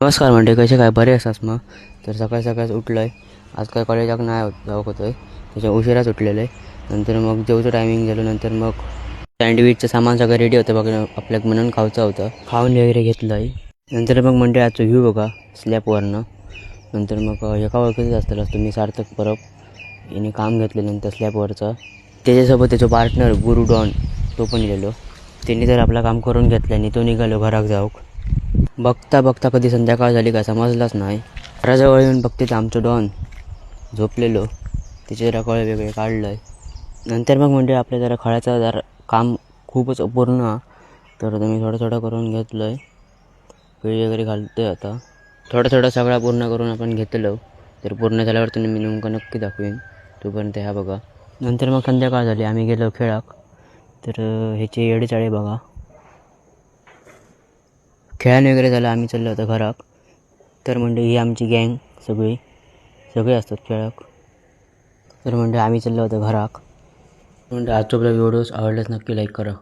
नमस्कार म्हणते कसे काय बरे असतात मग. तर सकाळी सकाळच उठलं आहे. आज काय कॉलेजाक नाही जाऊ होतो आहे, त्याच्या उशिराच उठलेलं आहे. नंतर मग जेवचं टायमिंग झालं. नंतर मग सँडविचचं सामान सगळं रेडी होतं बघ, आपल्याक म्हणून खाऊचं होतं. खाऊन वगैरे घेतलं आहे. नंतर मग म्हणते आजचं व्ह्यू बघा स्लॅबवरनं. नंतर मग एका ओळखीच असतं तुम्ही सार्थक परब याने काम घेतल्यानंतर स्लॅबवरचं त्याच्यासोबत त्याचा पार्टनर गुरु डॉन तो पण गेलो. त्यांनी तर आपलं काम करून घेतलं आणि तो निघालो घराक जाऊक. बघता बघता कधी संध्याकाळ झाली का समजलाच नाही. घराजवळ येऊन बघते तर आमचं डॉन झोपलेलो, तिचे जरा कळे वेगळे काढलं आहे. नंतर मग म्हणजे आपल्या जरा खळ्याचं जरा काम खूपच अपूर्ण, तर तुम्ही थोडं थोडं करून घेतलं आहे. पिळी वगैरे घालतो आहे आता. थोडं थोडं सगळा पूर्ण करून आपण घेतलो, तर पूर्ण झाल्यावर तुम्ही मी नेमकं नक्की दाखवेन. तोपर्यंत ह्या बघा. नंतर मग संध्याकाळ झाली, आम्ही गेलो खेळाक. तर ह्याचे येडेचाळे बघा. खेळाने वगैरे झालं, आम्ही चाललो होतो घराक. तर म्हणजे ही आमची गँग सगळे असतात खेळाक. तर म्हणजे आम्ही चाललो होतो घराक. म्हणजे आजचा ब्लॉग व्हिडिओज आवडल्यास नक्की लाईक करा.